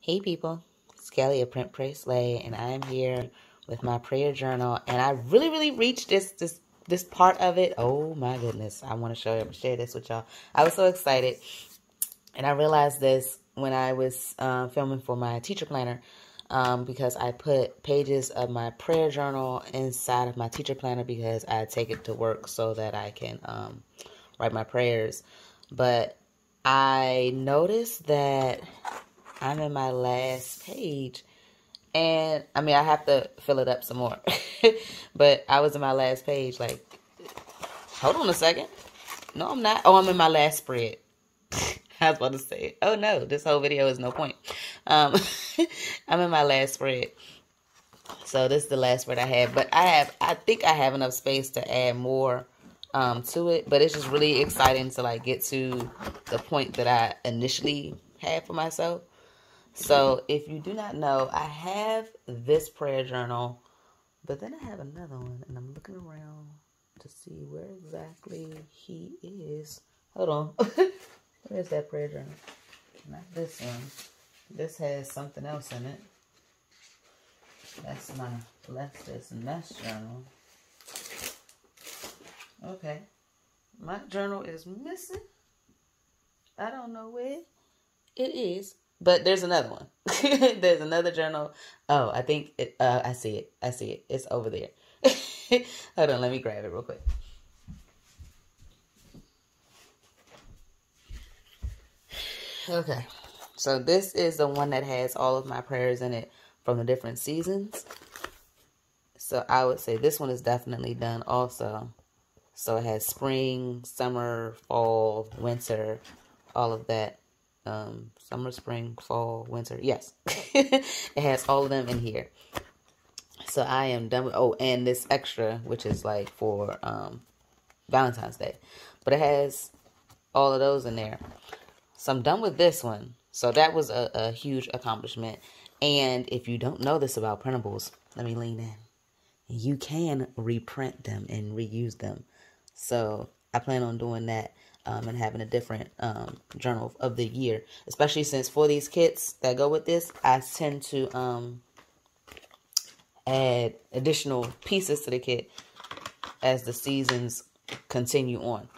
Hey people, it's Kelly of Print, Pray, Slay, and I'm here with my prayer journal. And I really reached this part of it. Oh my goodness, I want to share this with y'all. I was so excited, and I realized this when I was filming for my teacher planner, because I put pages of my prayer journal inside of my teacher planner because I take it to work so that I can write my prayers. But I noticed that I'm in my last page, and I mean, I have to fill it up some more, but I was in my last page. Like, hold on a second. No, I'm not. Oh, I'm in my last spread. I was about to say, oh no, this whole video is no point. I'm in my last spread. So this is the last spread I have, but I think I have enough space to add more to it, but it's just really exciting to like get to the point that I initially had for myself. So if you do not know, I have this prayer journal, but then I have another one, and I'm looking around to see where exactly he is. Hold on. Where's that prayer journal? Not this one. This has something else in it. That's my Lester's Mess journal. Okay. My journal is missing. I don't know where it is. But there's another one. There's another journal. Oh, I think it, I see it. I see it. It's over there. Hold on, let me grab it real quick. Okay. So this is the one that has all of my prayers in it from the different seasons. So I would say this one is definitely done also. So it has spring, summer, fall, winter, all of that. Summer, spring, fall, winter. Yes. It has all of them in here. So I am done with, oh, and this extra, which is like for Valentine's Day. But it has all of those in there. So I'm done with this one. So that was a huge accomplishment. And if you don't know this about printables, let me lean in. You can reprint them and reuse them. So I plan on doing that. And having a different journal of the year, especially since for these kits that go with this, I tend to add additional pieces to the kit as the seasons continue on.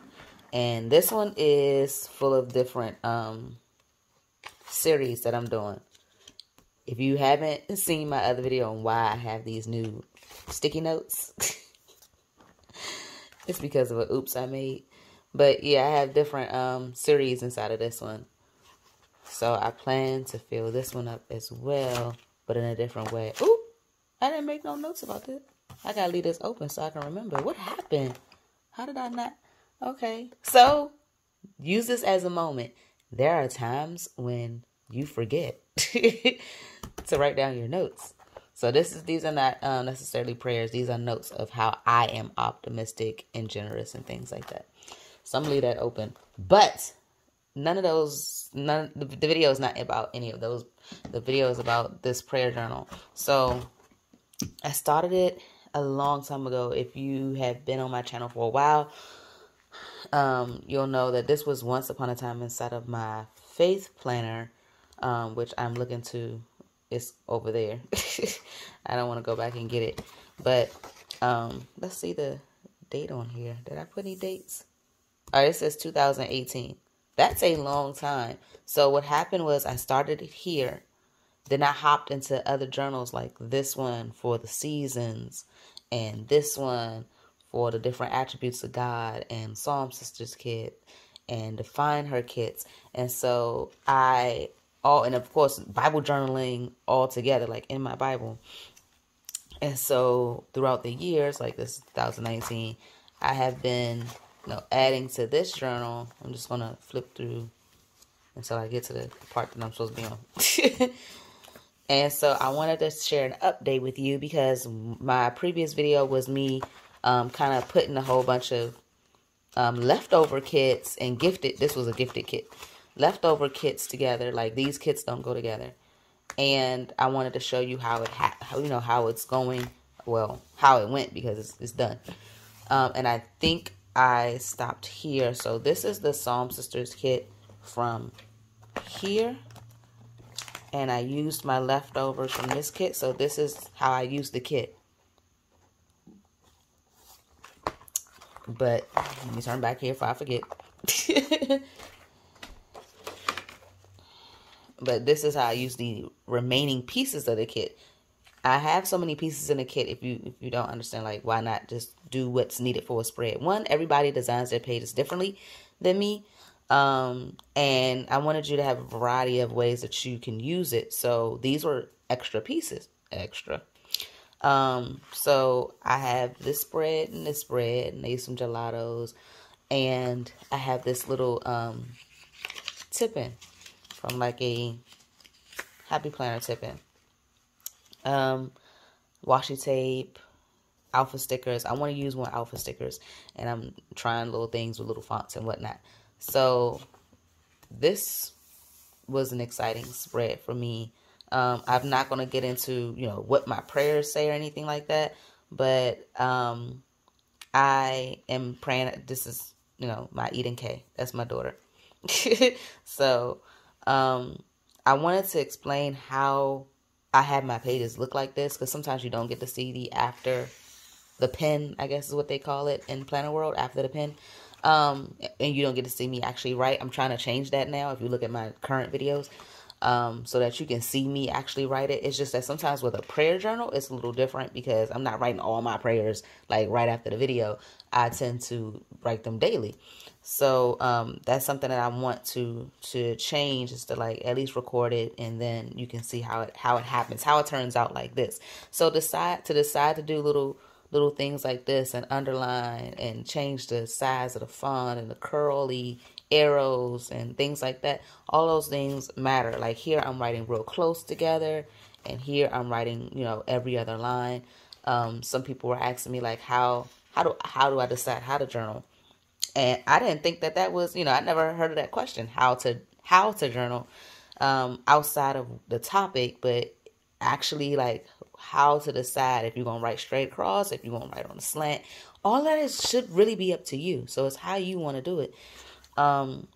And this one is full of different series that I'm doing. If you haven't seen my other video on why I have these new sticky notes, it's because of an oops I made. But yeah, I have different series inside of this one. So I plan to fill this one up as well, but in a different way. Ooh, I didn't make no notes about this. I gotta leave this open so I can remember. What happened? How did I not? Okay. So use this as a moment. There are times when you forget to write down your notes. So these are not necessarily prayers. These are notes of how I am optimistic and generous and things like that. So I'm going to leave that open. But the video is not about any of those. The video is about this prayer journal. So I started it a long time ago. If you have been on my channel for a while, you'll know that this was once upon a time inside of my faith planner, which I'm looking to. It's over there. I don't want to go back and get it. But let's see the date on here. Did I put any dates? All right, it says 2018. That's a long time. So what happened was I started it here. Then I hopped into other journals like this one for the seasons and this one for the different attributes of God and Psalm Sisters kit and Define Her kits. And so and of course, Bible journaling all together, like in my Bible. And so throughout the years, like this is 2019, I have been adding to this journal. I'm just going to flip through until I get to the part that I'm supposed to be on. And so I wanted to share an update with you because my previous video was me kind of putting a whole bunch of leftover kits and gifted. This was a gifted kit. Leftover kits together. Like these kits don't go together. And I wanted to show you how it's going. Well, how it went because it's done. And I think I stopped here. So this is the Psalm Sisters kit from here. And I used my leftovers from this kit. So this is how I use the kit. But let me turn back here if I forget. But this is how I use the remaining pieces of the kit. I have so many pieces in the kit. If you don't understand, like, why not just do what's needed for a spread? One, everybody designs their pages differently than me. And I wanted you to have a variety of ways that you can use it. So these were extra pieces. Extra. So I have this spread and this spread, and I use some gelatos. And I have this little tip-in from like a Happy Planner tip-in. Washi tape, alpha stickers. I want to use more alpha stickers, and I'm trying little things with little fonts and whatnot. So this was an exciting spread for me. I'm not going to get into, what my prayers say or anything like that, but I am praying. This is, my Eden K. That's my daughter. So I wanted to explain how I have my pages look like this, because sometimes you don't get to see the after the pen, I guess is what they call it in planner world, after the pen. And you don't get to see me actually write. I'm trying to change that now if you look at my current videos, so that you can see me actually write it. It's just that sometimes with a prayer journal, it's a little different because I'm not writing all my prayers like right after the video. I tend to write them daily. So that's something that I want to change, is to like at least record it, and then you can see how it happens, how it turns out like this. So decide to do little things like this, and underline and change the size of the font and the curly arrows and things like that. All those things matter. Like here I'm writing real close together, and here I'm writing, every other line. Some people were asking me like how do I decide how to journal? And I didn't think that was, I never heard of that question, how to journal, outside of the topic, but actually like how to decide if you're going to write straight across, if you're going to write on a slant. All that should really be up to you. So it's how you want to do it. On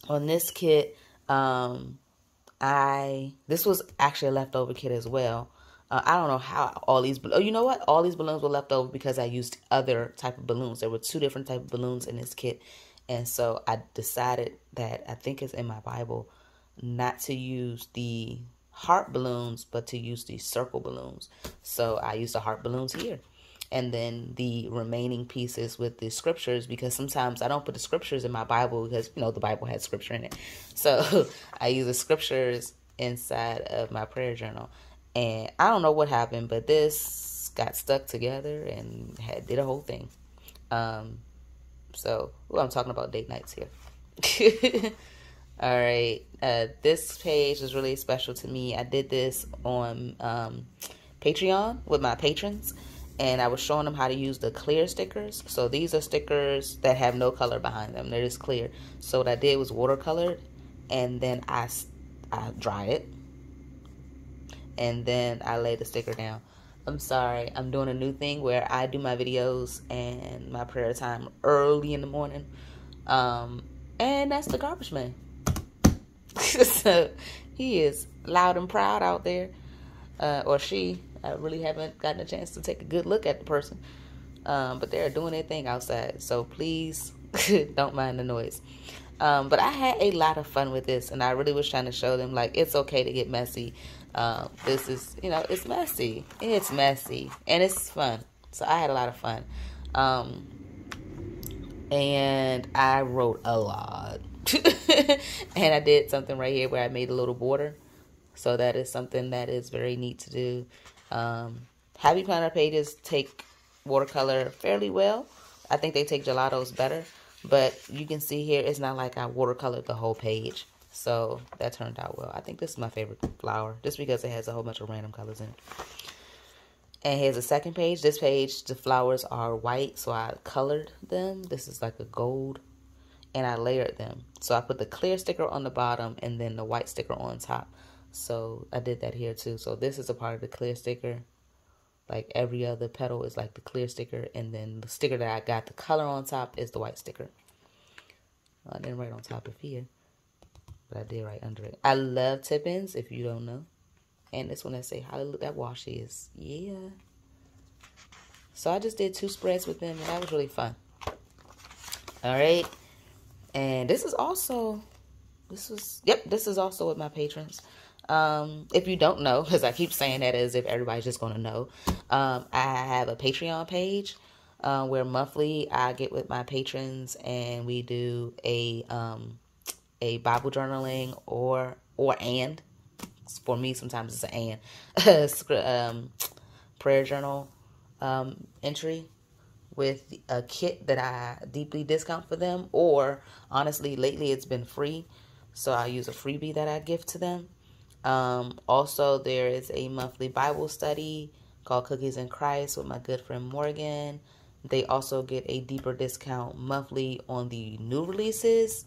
this kit, this was actually a leftover kit as well. I don't know how all these, you know what? All these balloons were left over because I used other type of balloons. There were 2 different type of balloons in this kit. And so I decided that, I think it's in my Bible, not to use the heart balloons, but to use the circle balloons. So I used the heart balloons here. And then the remaining pieces with the scriptures, because sometimes I don't put the scriptures in my Bible because, the Bible has scripture in it. So I use the scriptures inside of my prayer journal. And I don't know what happened, but this got stuck together and did a whole thing. So I'm talking about date nights here. All right. This page is really special to me. I did this on Patreon with my patrons, and I was showing them how to use the clear stickers. So these are stickers that have no color behind them. They're just clear. So what I did was watercolored, and then I dry it. And then I lay the sticker down. I'm sorry, I'm doing a new thing where I do my videos and my prayer time early in the morning. And that's the garbage man. So he is loud and proud out there. Or she. I really haven't gotten a chance to take a good look at the person. But they're doing their thing outside. So please don't mind the noise. But I had a lot of fun with this, and I really was trying to show them, like, it's okay to get messy. This is, it's messy. It's messy, and it's fun. So I had a lot of fun. And I wrote a lot. And I did something right here where I made a little border. So that is something that is very neat to do. Happy Planner pages take watercolor fairly well. I think they take gelatos better. But you can see here, it's not like I watercolored the whole page. So that turned out well. I think this is my favorite flower, just because it has a whole bunch of random colors in it. And here's the second page. This page, the flowers are white, so I colored them. This is like a gold. And I layered them. So I put the clear sticker on the bottom and then the white sticker on top. So I did that here too. So this is a part of the clear sticker. Like every other petal is like the clear sticker. And then the sticker that I got the color on top is the white sticker. I didn't write on top of here. but I did write under it. I love tip-ins, if you don't know. And this one that say hallelujah, that washi is, yeah. So I just did 2 spreads with them, and that was really fun. All right. And this is also with my patrons. If you don't know, because I keep saying that as if everybody's just going to know, I have a Patreon page where monthly I get with my patrons and we do a Bible journaling or and. For me, sometimes it's an prayer journal entry with a kit that I deeply discount for them, or honestly lately it's been free, so I use a freebie that I give to them. Also, there is a monthly Bible study called Cookies in Christ with my good friend Morgan. They also get a deeper discount monthly on the new releases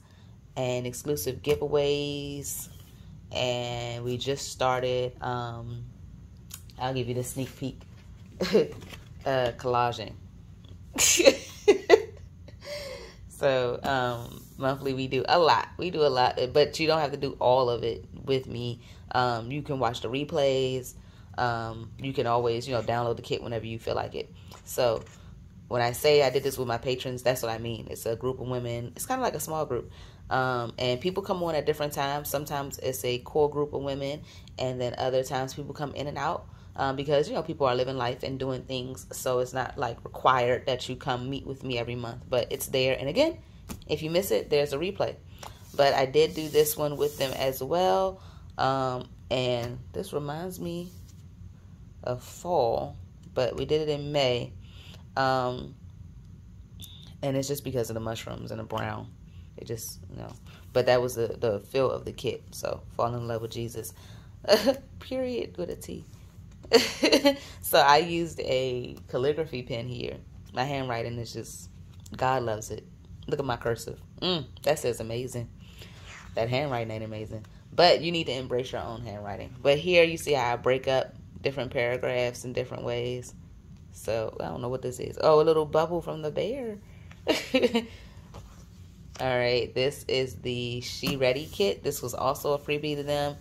and exclusive giveaways. And we just started, I'll give you the sneak peek, collaging. So, monthly we do a lot. But you don't have to do all of it with me. You can watch the replays. You can always, download the kit whenever you feel like it. So, when I say I did this with my patrons, that's what I mean. It's a group of women. It's kind of like a small group. And people come on at different times. Sometimes it's a core group of women, and then other times people come in and out because, people are living life and doing things. So it's not like required that you come meet with me every month, but it's there. And again, if you miss it, there's a replay. But I did do this one with them as well. And this reminds me of fall, but we did it in May. And it's just because of the mushrooms and the brown. It just, but that was the feel of the kit. So, fall in love with Jesus. Period with a T. So, I used a calligraphy pen here. My handwriting is just, God loves it. Look at my cursive. That says amazing. That handwriting ain't amazing. But you need to embrace your own handwriting. But here you see how I break up different paragraphs in different ways. So, I don't know what this is. Oh, a little bubble from the bear. All right, this is the She Ready kit. This was also a freebie to them.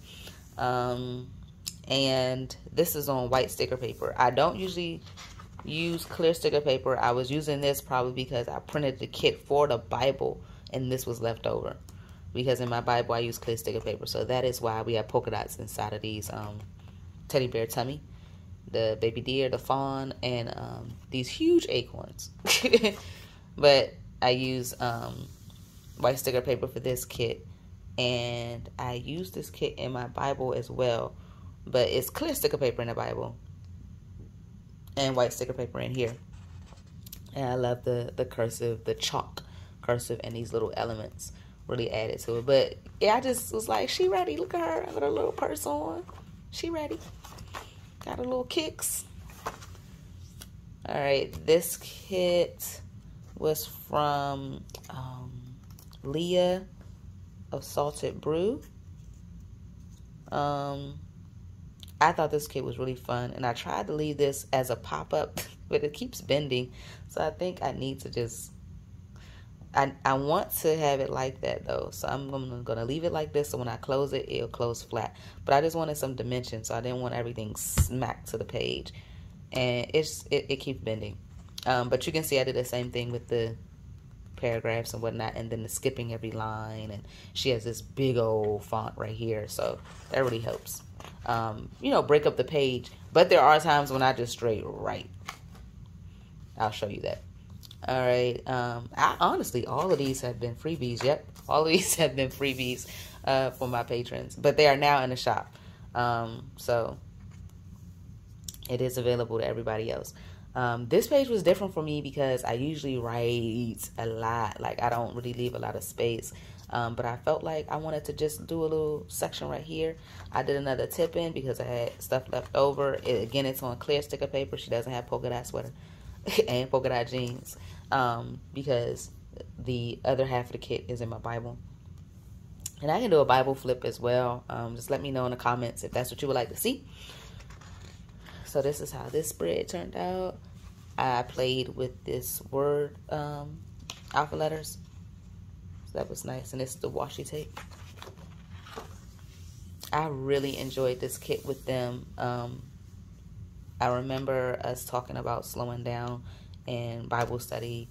And this is on white sticker paper. I don't usually use clear sticker paper. I was using this probably because I printed the kit for the Bible, and this was left over. Because in my Bible, I use clear sticker paper. So that is why we have polka dots inside of these teddy bear tummy, the baby deer, the fawn, and these huge acorns. But I use white sticker paper for this kit, and I use this kit in my Bible as well, but it's clear sticker paper in the Bible and white sticker paper in here. And I love the cursive, the chalk cursive, and these little elements really added to it. But yeah, I just was like, she ready. Look at her with her little purse on. She ready. Got her little kicks. All right, this kit was from Leah of Salted Brew. I thought this kit was really fun, and I tried to leave this as a pop-up, but it keeps bending, so I think I need to just, I want to have it like that though, so I'm gonna leave it like this, so when I close it, it'll close flat. But I just wanted some dimension, so I didn't want everything smacked to the page, and it keeps bending. But you can see I did the same thing with the paragraphs and whatnot, and then the skipping every line, and she has this big old font right here, so that really helps break up the page. But there are times when I just straight write. I'll show you that. All right, honestly, all of these have been freebies. Yep, all of these have been freebies for my patrons, but they are now in the shop, so it is available to everybody else. This page was different for me because I usually write a lot. Like, I don't really leave a lot of space. But I felt like I wanted to just do a little section right here. I did another tip in because I had stuff left over. Again, it's on clear sticker paper. She doesn't have polka dot sweater and polka dot jeans because the other half of the kit is in my Bible. And I can do a Bible flip as well. Just let me know in the comments if that's what you would like to see. So this is how this spread turned out. I played with this word alpha letters. So that was nice. And it's the washi tape. I really enjoyed this kit with them. I remember us talking about slowing down in Bible study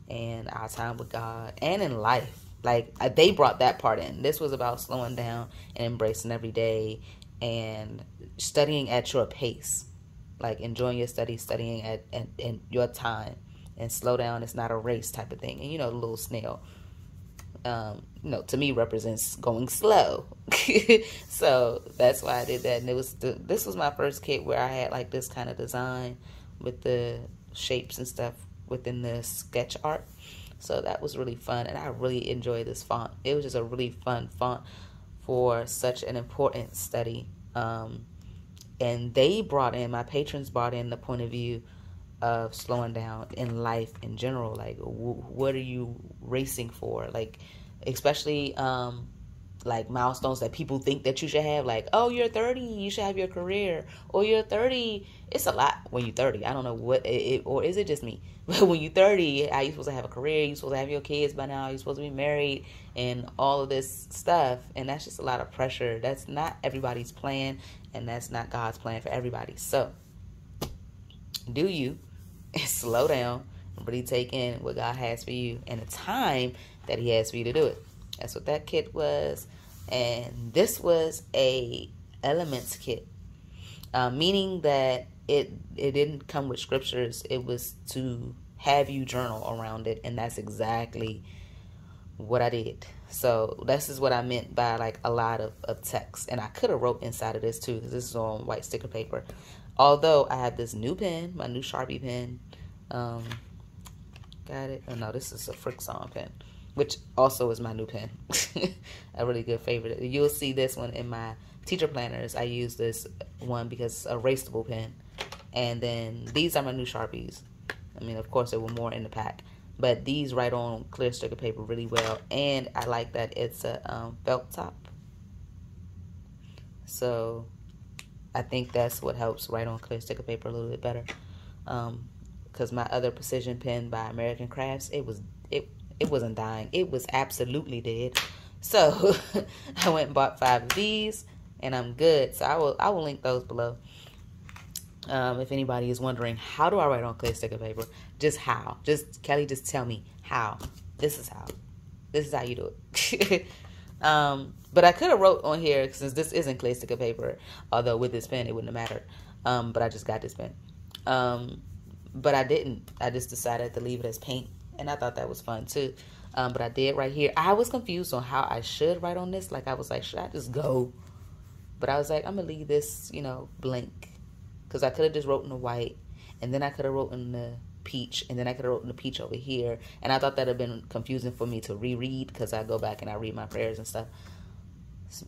and our time with God and in life. Like, they brought that part in. This was about slowing down and embracing every day and studying at your pace. Like, enjoying your study, studying at your time. And slow down, it's not a race type of thing. And, the little snail, to me represents going slow. So that's why I did that. And this was my first kit where I had like this kind of design with the shapes and stuff within the sketch art. So that was really fun, and I really enjoyed this font. It was just a really fun font for such an important study. And my patrons brought in the point of view of slowing down in life in general. Like, what are you racing for? Like, especially like milestones that people think that you should have. Like, oh, you're 30, you should have your career. Or you're 30, it's a lot when you're 30. I don't know what or is it just me? But when you're 30, how you supposed to have a career? You supposed to have your kids by now. You're supposed to be married and all of this stuff. And that's just a lot of pressure. That's not everybody's plan, and that's not God's plan for everybody. So do you slow down and really take in what God has for you and the time that He has for you to do it. That's what that kit was. And this was a elements kit, meaning that it didn't come with scriptures. It was to have you journal around it, and that's exactly what I did. So this is what I meant by like a lot of text. And I could have wrote inside of this too, because this is on white sticker paper. Although I have this new pen, my new Sharpie pen. Got it? Oh no, this is a Frickson pen, which also is my new pen. A really good favorite. You'll see this one in my teacher planners. I use this one because it's a erasable pen. And then these are my new Sharpies. I mean, of course, there were more in the pack. But these write on clear sticker paper really well. And I like that it's a felt top. So I think that's what helps write on clear sticker paper a little bit better. Because my other precision pen by American Crafts, it wasn't dying. It was absolutely dead. So I went and bought 5 of these, and I'm good. So I will link those below. If anybody is wondering, how do I write on clear sticker paper? Just how? Kelly, just tell me how. This is how. This is how you do it. But I could have wrote on here, since this isn't clear sticker paper, although with this pen it wouldn't have mattered. But I just got this pen. But I didn't. I just decided to leave it as paint, and I thought that was fun too. But I did right here. I was confused on how I should write on this. Like, I was like, should I just go? But I was like, I'm gonna leave this, blank, because I could have just wrote in the white, and then I could have wrote in the peach, and then I could have wrote in the peach over here. And I thought that would have been confusing for me to reread, because I go back and I read my prayers and stuff.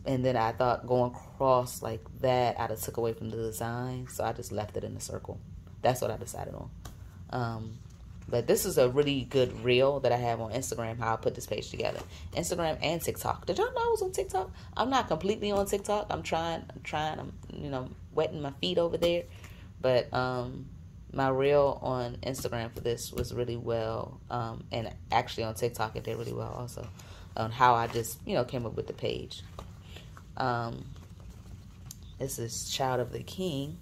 And then I thought going across like that, I'd have took away from the design, so I just left it in the circle. That's what I decided on. But this is a really good reel that I have on Instagram, how I put this page together. Instagram and TikTok. Did y'all know I was on TikTok? I'm not completely on TikTok. I'm trying, I'm wetting my feet over there. But my reel on Instagram for this was really well. And actually on TikTok it did really well also. On how I just, came up with the page. This is Child of the King.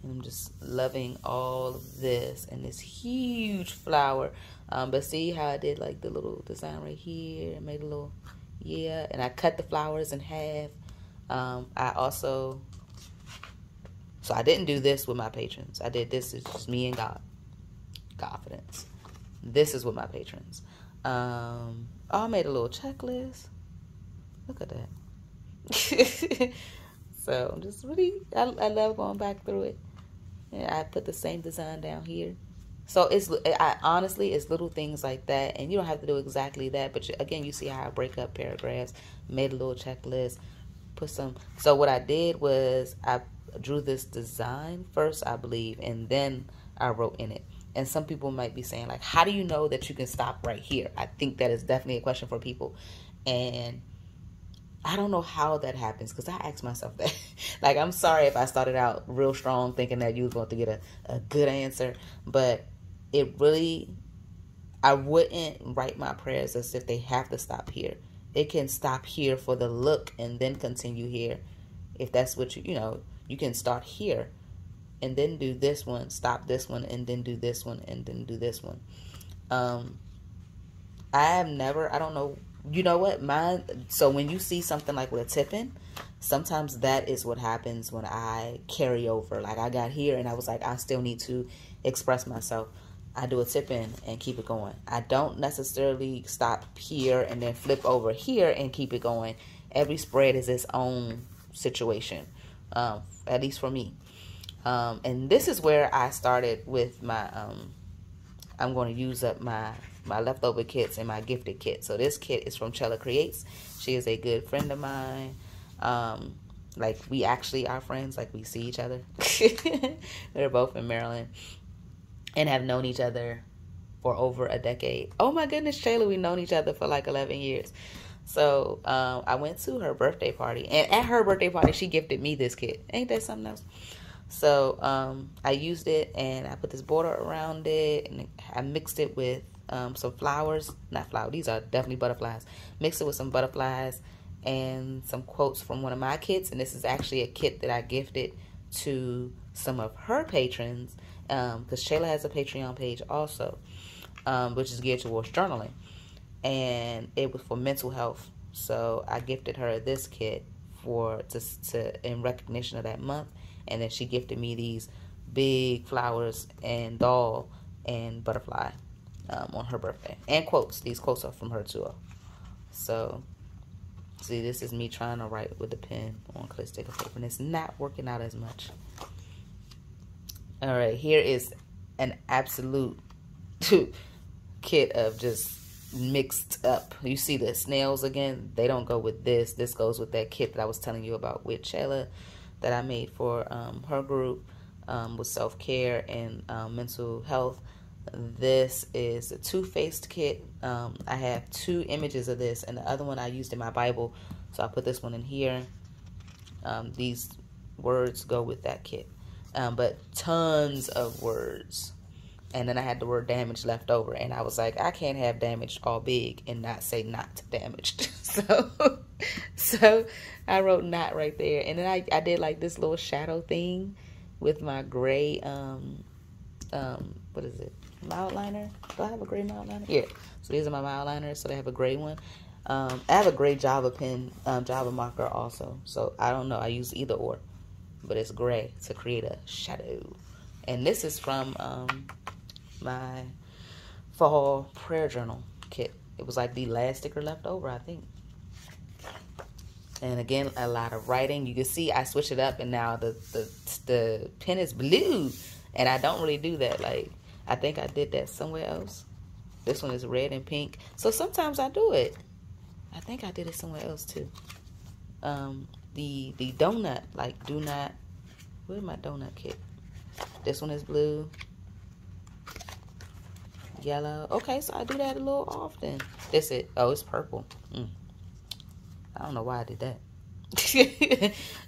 And I'm just loving all of this and this huge flower. But see how I did like the little design right here. I made a little, and I cut the flowers in half. So I didn't do this with my patrons. I did this, it's just me and God. Confidence. This is with my patrons. I made a little checklist. Look at that. So I'm just really, I love going back through it. And I put the same design down here. So honestly, it's little things like that. And you don't have to do exactly that. But again, you see how I break up paragraphs. Made a little checklist. Put some. So what I did was I drew this design first, I believe. And then I wrote in it. And some people might be saying, like, how do you know that you can stop right here? I think that is definitely a question for people. And I don't know how that happens, because I ask myself that. Like, I'm sorry if I started out real strong thinking that you was going to get a good answer. But it really, I wouldn't write my prayers as if they have to stop here. it can stop here for the look and then continue here. If that's what you can start here and then do this one, stop this one, and then do this one, and then do this one. I don't know, you know what, so when you see something like with a tip-in, sometimes that is what happens when I carry over. Like I got here and I was like, I still need to express myself. I do a tip-in and keep it going. I don't necessarily stop here and then flip over here and keep it going. Every spread is its own situation, at least for me. And this is where I started with my, I'm going to use up my leftover kits and my gifted kit. So this kit is from Chella Creates. She is a good friend of mine. Like we actually are friends, like we see each other. They're both in Maryland and have known each other for over a decade. Oh my goodness, Shayla, we've known each other for like 11 years. So I went to her birthday party, and at her birthday party, she gifted me this kit. Ain't that something else? So I used it, and I put this border around it, and I mixed it with some flowers. Not flowers, these are definitely butterflies. Mixed it with some butterflies and some quotes from one of my kits. And this is actually a kit that I gifted to some of her patrons, because Shayla has a Patreon page also, which is geared towards journaling. And it was for mental health. So I gifted her this kit in recognition of that month. And then she gifted me these big flowers and doll and butterfly on her birthday. And quotes. These quotes are from her too. So, see, this is me trying to write with the pen on clear sticker paper. And it's not working out as much. Alright, here is an absolute kit of just mixed up. You see the snails again? They don't go with this. This goes with that kit that I was telling you about with Chella that I made for her group with self-care and mental health. This is a two-faced kit. I have 2 images of this, and the other one I used in my Bible, so I put this one in here. These words go with that kit, but tons of words. And then I had the word damaged left over, and I was like, I can't have damaged all big and not say not damaged. So I wrote not right there. And then I did like this little shadow thing with my gray, what is it? Mild liner? Do I have a gray mild liner? Yeah. So these are my mild liners. So they have a gray one. I have a gray Java pen, Java marker also. So I don't know. I use either or. But it's gray to create a shadow. And this is from my fall prayer journal kit. It was like the last sticker left over, I think. And again, a lot of writing. You can see I switch it up, and now the pen is blue. And I don't really do that. Like, I think I did that somewhere else. This one is red and pink. So sometimes I do it. I think I did it somewhere else too. The donut, like do not, where's my donut kit? This one is blue. Yellow. Okay, so I do that a little often. This it. Oh, it's purple. I don't know why I did that.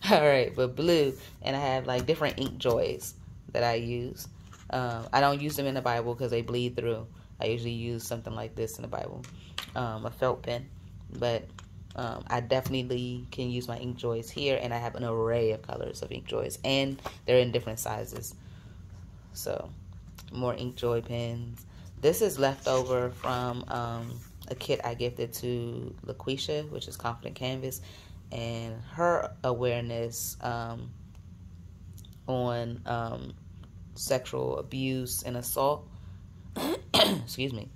All right, but blue. And I have like different ink joys that I use. I don't use them in the Bible because they bleed through. I usually use something like this in the Bible. A felt pen. But I definitely can use my ink joys here. And I have an array of colors of ink joys. And they're in different sizes. So, more ink joy pens. This is leftover from a kit I gifted to LaQuisha, which is Confident Canvas, and her awareness on sexual abuse and assault. Excuse me.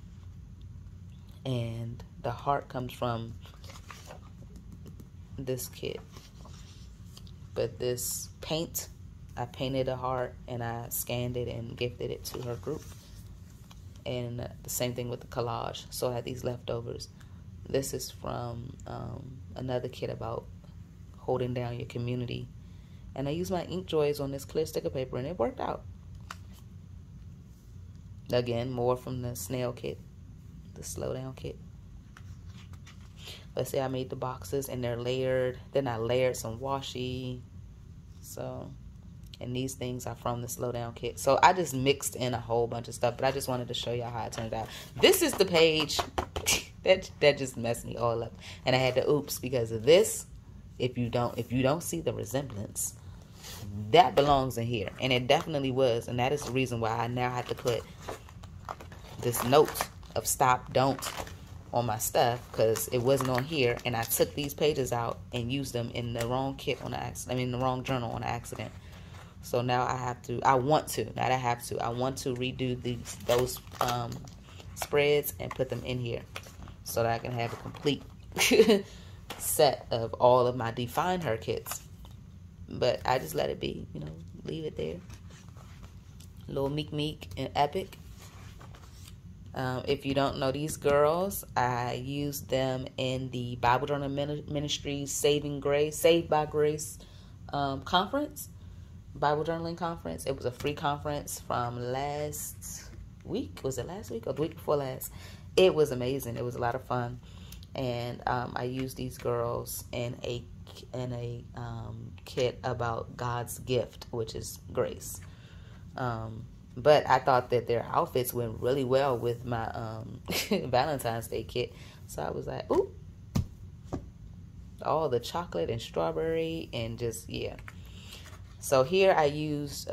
And the heart comes from this kit. But this paint, I painted a heart and I scanned it and gifted it to her group. And the same thing with the collage. So I had these leftovers. This is from another kit about holding down your community. And I used my ink joys on this clear sticker paper, and it worked out. Again, more from the snail kit, the slow down kit. Let's say I made the boxes and they're layered. Then I layered some washi. So, and these things are from the slow down kit. So I just mixed in a whole bunch of stuff, but I just wanted to show y'all how it turned out. This is the page that just messed me all up. And I had to oops because of this. If you don't see the resemblance, that belongs in here, and it definitely was. And that is the reason why I now have to put this note of stop, don't on my stuff, because it wasn't on here, and I took these pages out and used them in the wrong kit on accident. I mean, the wrong journal on accident. So now I want to redo those spreads and put them in here so that I can have a complete set of all of my Define Her kits. But I just let it be, leave it there. Little Meek and Epic. If you don't know these girls, I used them in the Bible Journal Ministries Saved by Grace conference, Bible journaling conference. It was a free conference from last week. Was it last week or the week before last? It was amazing. It was a lot of fun, and I used these girls in a kit about God's gift, which is grace. But I thought that their outfits went really well with my Valentine's Day kit. So I was like, ooh. All the chocolate and strawberry and just, yeah. So here I used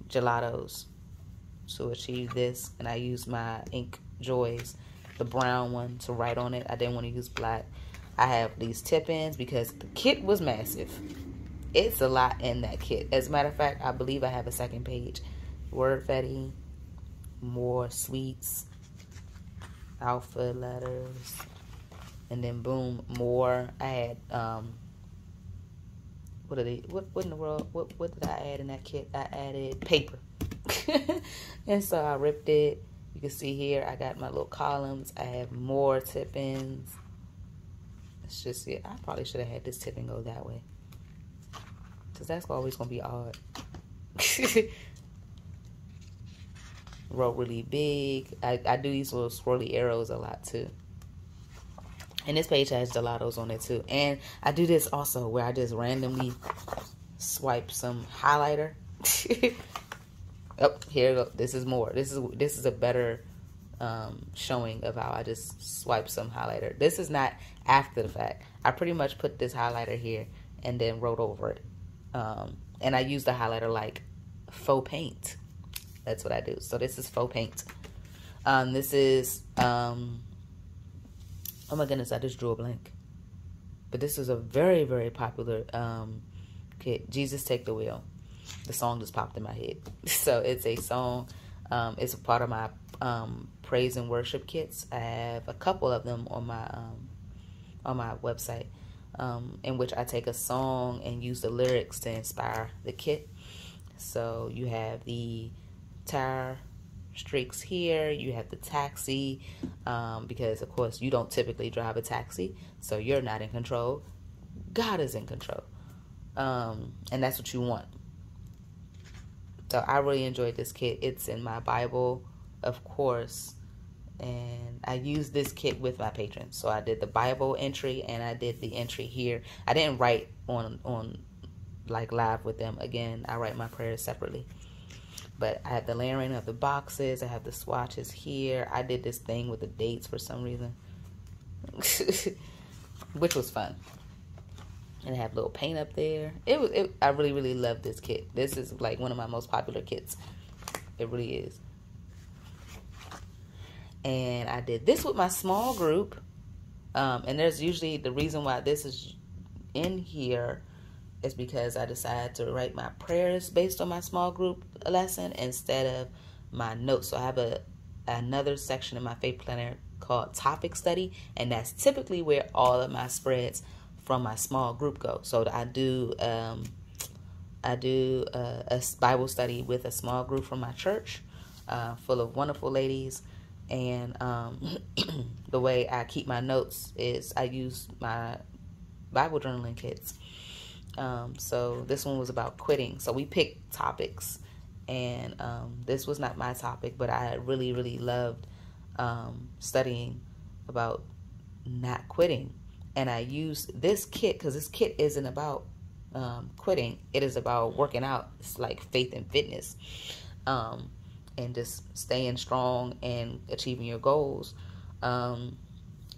gelatos to achieve this. And I used my Ink Joys, the brown one, to write on it. I didn't want to use black. I have these tip-ins because the kit was massive. It's a lot in that kit. As a matter of fact, I believe I have a second page. Wordfetti, more sweets, alpha letters, and then boom, more. I had what in the world? What did I add in that kit? I added paper. And so I ripped it. You can see here I got my little columns. I have more tip-ins. It's just, yeah, I probably should have had this tip-in go that way, because that's always gonna be odd. Wrote really big. I do these little swirly arrows a lot too. And this page has gelatos on it too. And I do this also where I just randomly swipe some highlighter. Oh, here we go. This is more. This is a better showing of how I just swipe some highlighter. This is not after the fact. I pretty much put this highlighter here and then wrote over it. And I use the highlighter like faux paint. That's what I do. So this is faux paint. This is, oh my goodness, I just drew a blank. But this is a very, very popular kit. Jesus Take the Wheel. The song just popped in my head. So it's a song. It's a part of my praise and worship kits. I have a couple of them on my website, in which I take a song and use the lyrics to inspire the kit. So you have the tire streaks here, you have the taxi, because of course you don't typically drive a taxi, so you're not in control. God is in control, and that's what you want. So I really enjoyed this kit. It's in my Bible, of course, and I used this kit with my patrons. So I did the Bible entry and I did the entry here. I didn't write on like live with them. Again, I write my prayers separately. But I have the layering of the boxes. I have the swatches here. I did this thing with the dates for some reason, which was fun. And I have a little paint up there. I really, really love this kit. This is like one of my most popular kits. It really is. And I did this with my small group. And there's usually, the reason why this is in here is because I decided to write my prayers based on my small group lesson instead of my notes. So I have another section in my faith planner called Topic Study, and that's typically where all of my spreads from my small group go. So I do a Bible study with a small group from my church, full of wonderful ladies. And the way I keep my notes is I use my Bible journaling kits. So this one was about quitting. So we picked topics, and this was not my topic, but I really, really loved studying about not quitting. And I used this kit because this kit isn't about quitting. It is about working out. It's like faith and fitness, and just staying strong and achieving your goals.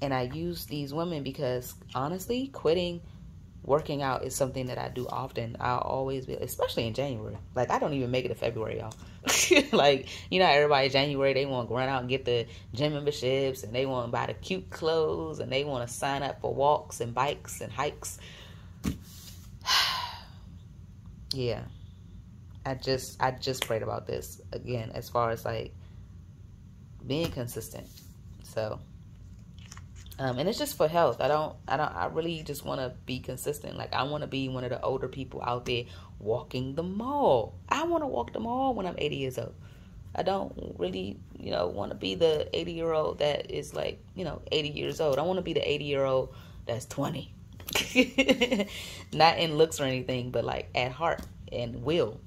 And I use these women because, honestly, quitting working out is something that I do often. I'll always be, especially in January. Like, I don't even make it to February, y'all. Like, you know, everybody January, they want to run out and get the gym memberships, and they want to buy the cute clothes, and they want to sign up for walks and bikes and hikes. Yeah. I just prayed about this again, as far as like being consistent. So, and it's just for health. I really just want to be consistent. Like, I want to be one of the older people out there walking the mall. I want to walk the mall when I'm 80 years old. I don't really, want to be the 80-year-old that is like, 80 years old. I want to be the 80-year-old that's 20. Not in looks or anything, but like at heart and will.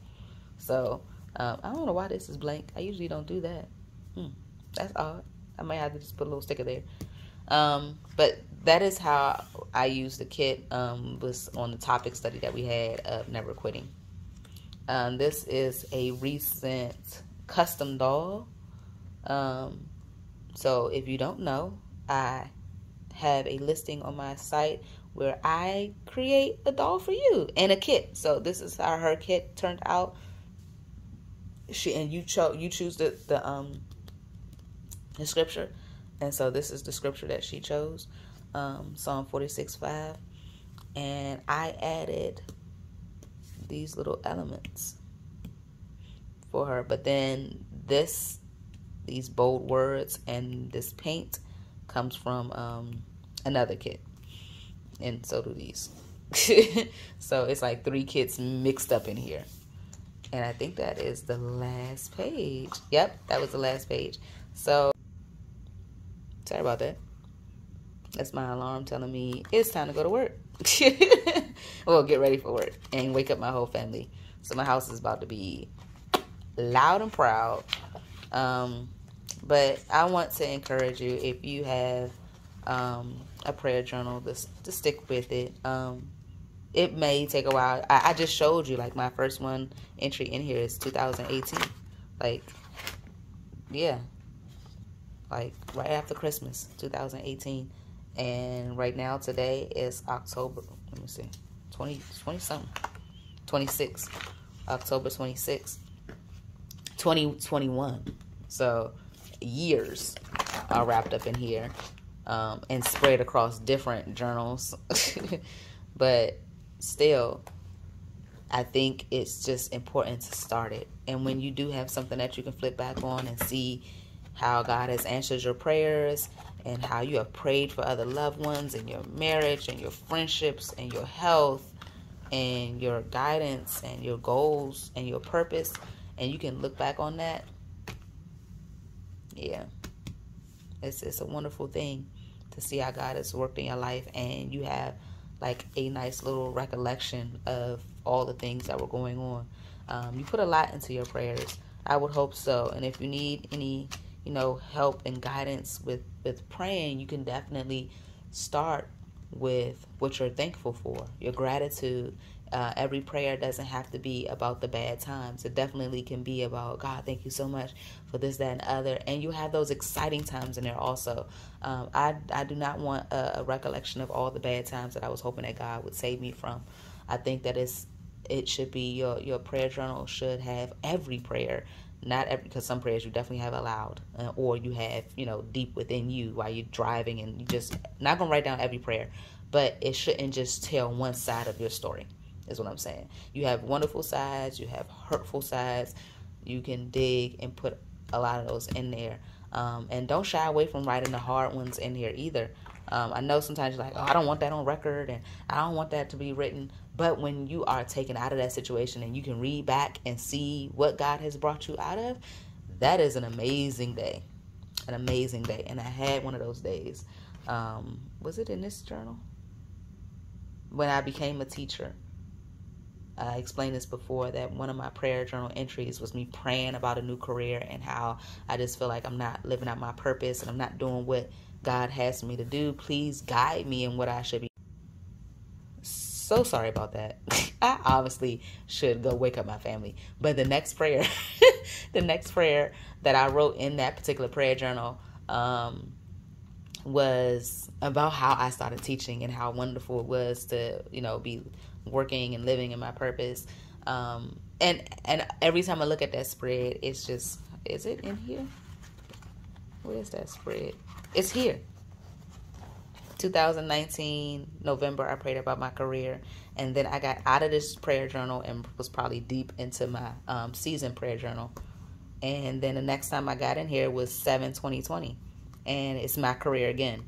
So, I don't know why this is blank. I usually don't do that. That's odd. I might have to just put a little sticker there. But that is how I use the kit. Was on the topic study that we had of never quitting. This is a recent custom doll. So if you don't know, I have a listing on my site where I create a doll for you and a kit. So this is how her kit turned out. You choose the scripture. And so this is the scripture that she chose, Psalm 46:5. And I added these little elements for her. But then these bold words and this paint comes from another kit. And so do these. So it's like 3 kits mixed up in here. And I think that is the last page. Yep, that was the last page. So sorry about that. That's my alarm telling me it's time to go to work. Well, get ready for work and wake up my whole family. So my house is about to be loud and proud. But I want to encourage you, if you have a prayer journal, to stick with it. It may take a while. I just showed you, like, my first entry in here is 2018. Like, yeah. Like, right after Christmas, 2018. And right now, today is October, let me see, 20-something. 26. October 26th, 2021. So, years are wrapped up in here. And spread across different journals. But still, I think it's just important to start it. And when you do have something that you can flip back on and see how God has answered your prayers and how you have prayed for other loved ones and your marriage and your friendships and your health and your guidance and your goals and your purpose, and you can look back on that, yeah, it's a wonderful thing to see how God has worked in your life, and you have like a nice little recollection of all the things that were going on. You put a lot into your prayers. I would hope so. And if you need any, help and guidance with praying, you can definitely start with what you're thankful for, your gratitude. Every prayer doesn't have to be about the bad times. It definitely can be about, God, thank you so much for this, that, and other. And you have those exciting times in there also. I do not want a recollection of all the bad times that I was hoping that God would save me from. I think that it should be your prayer journal should have every prayer. Not every, because some prayers you definitely have aloud, or you have, deep within you while you're driving, and you just not going to write down every prayer. But it shouldn't just tell one side of your story, is what I'm saying. You have wonderful sides, you have hurtful sides. You can dig and put a lot of those in there. And don't shy away from writing the hard ones in here either. I know sometimes you're like, oh, I don't want that on record, and I don't want that to be written. But when you are taken out of that situation and you can read back and see what God has brought you out of, that is an amazing day. An amazing day. And I had one of those days. Was it in this journal? When I became a teacher. I explained this before, that one of my prayer journal entries was me praying about a new career and how I just feel like I'm not living out my purpose and I'm not doing what God has me to do. Please guide me in what I should be. So sorry about that. I obviously should go wake up my family. But the next prayer, the next prayer that I wrote in that particular prayer journal was about how I started teaching and how wonderful it was to, you know, be working and living in my purpose. And every time I look at that spread, it's just, is it in here? Where's that spread? It's here. 2019, November, I prayed about my career. And then I got out of this prayer journal and was probably deep into my season prayer journal. And then the next time I got in here was 7/20/20. And it's my career again.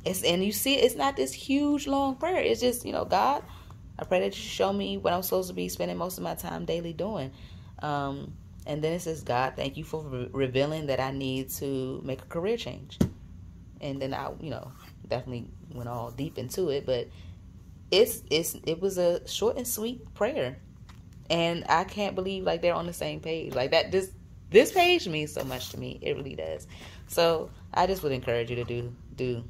And you see, it's not this huge, long prayer. It's just, you know, God, I pray that you show me what I'm supposed to be spending most of my time daily doing. And then it says, God, thank you for revealing that I need to make a career change. And then I, you know, definitely went all deep into it. But it was a short and sweet prayer. And I can't believe, like, they're on the same page. Like, that, this page means so much to me. It really does. So I just would encourage you to do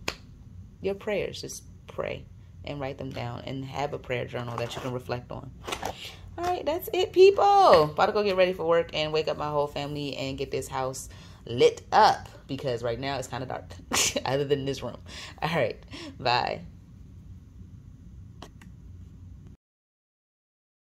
your prayers. Just pray and write them down and have a prayer journal that you can reflect on. All right, that's it, people. About to go get ready for work and wake up my whole family and get this house lit up because right now it's kind of dark other than this room. All right, bye.